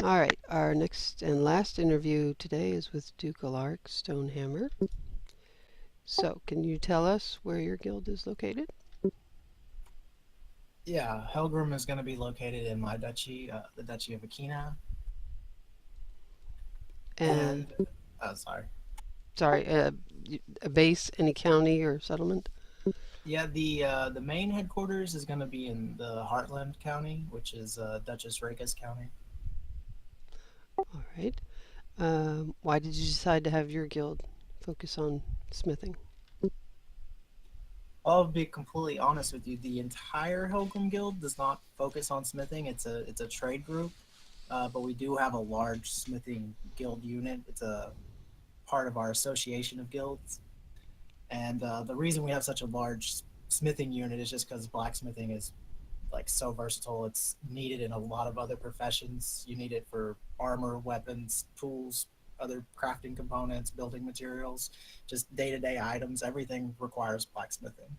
All right, our next and last interview today is with Duke Alaric, Stonehammer. So, can you tell us where your guild is located? Yeah, Helgrim is going to be located in my duchy, the Duchy of Aechena, And, and sorry. sorry, a base, any county or settlement? Yeah, the main headquarters is going to be in the Heartland County, which is Duchess Regas County. All right. Why did you decide to have your guild focus on smithing? I'll be completely honest with you. The entire Helgrim Guild does not focus on smithing. It's a trade group, but we do have a large smithing guild unit. It's a part of our association of guilds. And the reason we have such a large smithing unit is just because blacksmithing is like so versatile. It's needed in a lot of other professions. You need it for armor, weapons, tools, other crafting components, building materials, just day to day items. Everything requires blacksmithing.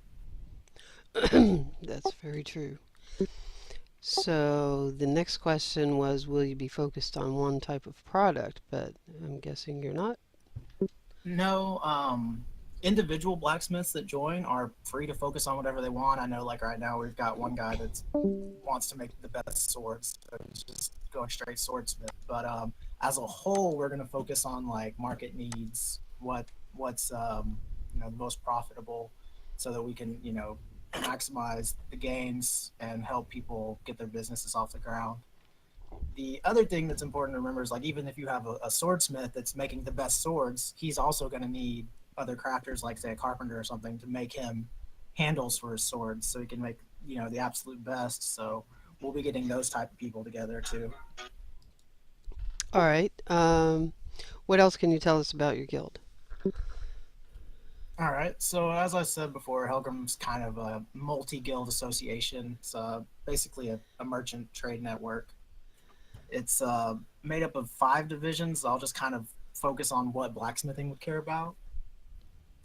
That's very true. So, the next question was, will you be focused on one type of product? But I'm guessing you're not. No, individual blacksmiths that join are free to focus on whatever they want. I know, like right now, we've got one guy that wants to make the best swords, so he's just going straight swordsmith. But as a whole, we're going to focus on like market needs, what's the most profitable, so that we can maximize the gains and help people get their businesses off the ground. The other thing that's important to remember is like even if you have a swordsmith that's making the best swords, he's also going to need other crafters like say a carpenter or something to make him handles for his swords so he can make the absolute best. So we'll be getting those type of people together too. All right. What else can you tell us about your guild? All right. So as I said before, Helgrim's kind of a multi-guild association. It's basically a merchant trade network. It's made up of 5 divisions. I'll just kind of focus on what blacksmithing would care about.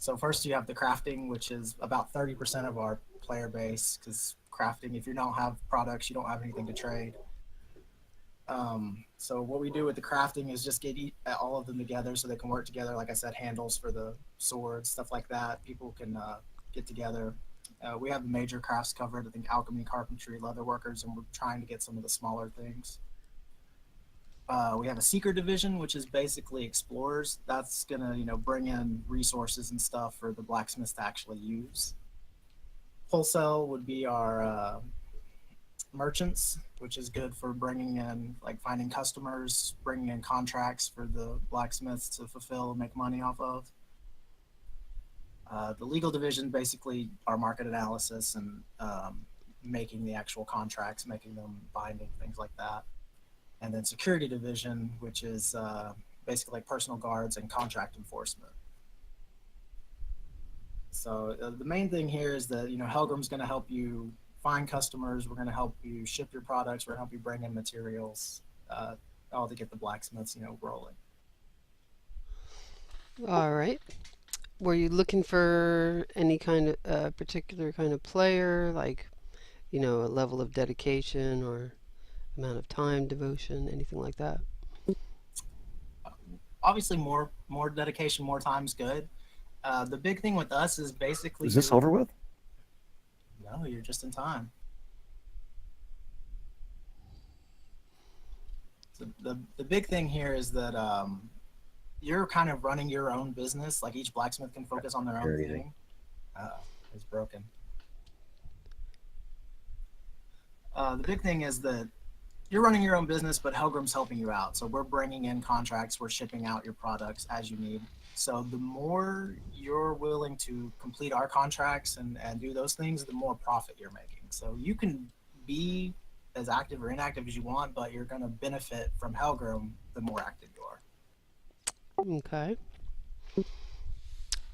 So first you have the crafting, which is about 30% of our player base, because crafting, if you don't have products, you don't have anything to trade. So what we do with the crafting is just get all of them together so they can work together. Like I said, handles for the swords, stuff like that. People can get together. We have the major crafts covered. I think alchemy, carpentry, leather workers, and we're trying to get some of the smaller things. We have a seeker division, which is basically explorers. That's gonna, bring in resources and stuff for the blacksmiths to actually use. Wholesale would be our merchants, which is good for bringing in, like, finding customers, bringing in contracts for the blacksmiths to fulfill and make money off of. The legal division, basically, our market analysis and making the actual contracts, making them binding, things like that. And then security division, which is basically like personal guards and contract enforcement. So the main thing here is that Helgrim's going to help you find customers. We're going to help you ship your products. We're going to help you bring in materials, uh, all to get the blacksmiths rolling. All right. Were you looking for any kind of particular kind of player, like a level of dedication or amount of time, devotion, anything like that? Obviously, more dedication, more time is good. The big thing with us is basically Is this over with? no, you're just in time. So the big thing here is that you're kind of running your own business. Like each blacksmith can focus on their own Hear anything? thing. It's broken. The big thing is that you're running your own business, but Helgrim's helping you out. So we're bringing in contracts, we're shipping out your products as you need. So the more you're willing to complete our contracts and do those things, the more profit you're making. So you can be as active or inactive as you want, but you're going to benefit from Helgrim the more active you are. Okay.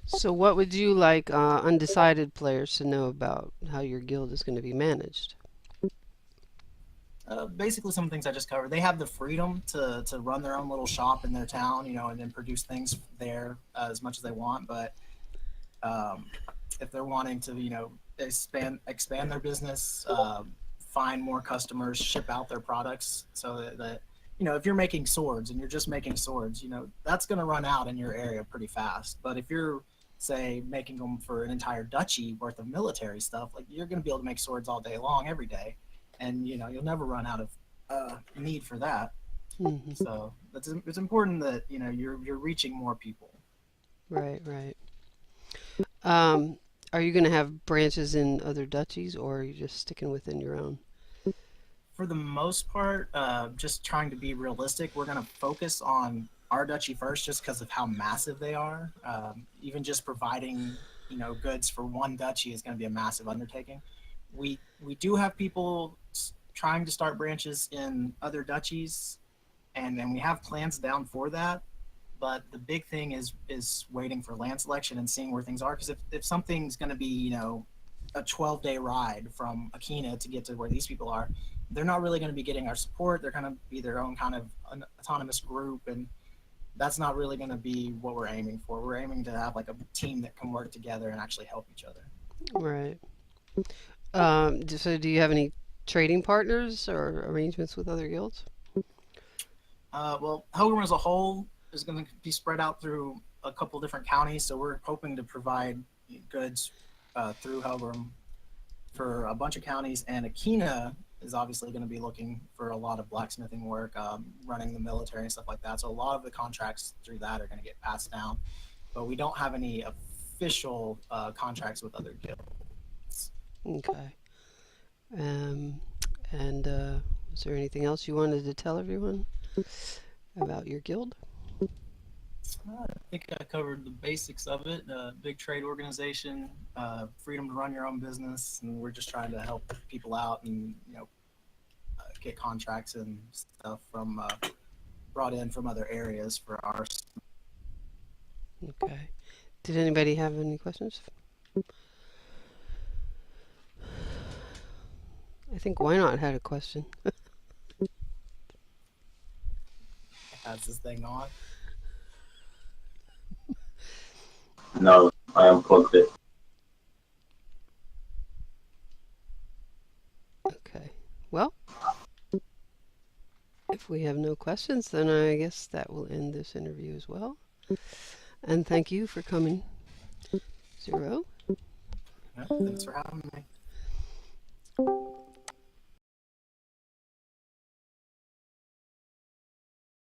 So, what would you like undecided players to know about how your guild is going to be managed? Basically, some things I just covered. They have the freedom to run their own little shop in their town, and then produce things there as much as they want. But um, if they're wanting to, expand their business, find more customers, ship out their products, so that if you're making swords and you're just making swords, that's going to run out in your area pretty fast. But if you're, say, making them for an entire duchy worth of military stuff, like you're going to be able to make swords all day long, every day, and you'll never run out of need for that. Hmm. So it's important that you're reaching more people. Right, right. Um, are you going to have branches in other duchies, or are you just sticking within your own? For the most part, just trying to be realistic, we're going to focus on our duchy first, just because of how massive they are. Even just providing, goods for one duchy is going to be a massive undertaking. We do have people trying to start branches in other duchies, and we have plans down for that. But the big thing is waiting for land selection and seeing where things are. Because if something's going to be a 12-day ride from Aechena to get to where these people are, they're not really going to be getting our support. They're going to be their own kind of an autonomous group, and that's not really going to be what we're aiming for. We're aiming to have like a team that can work together and actually help each other. Right. So do you have any trading partners or arrangements with other guilds? Well, Helgrim as a whole is going to be spread out through a couple different counties, so we're hoping to provide goods through Helgrim for a bunch of counties, and Aechena is obviously going to be looking for a lot of blacksmithing work, running the military and stuff like that. So a lot of the contracts through that are going to get passed down, but we don't have any official contracts with other guilds. Okay. Um, and is there anything else you wanted to tell everyone about your guild? I think I covered the basics of it. Big trade organization, freedom to run your own business, and we're just trying to help people out and get contracts and stuff from brought in from other areas for our. Okay. Did anybody have any questions? I think Why Not had a question. Has this thing on. No, I unplugged it. Okay. Well, if we have no questions, then I guess that will end this interview as well. And thank you for coming, Zero. Yeah, thanks for having me.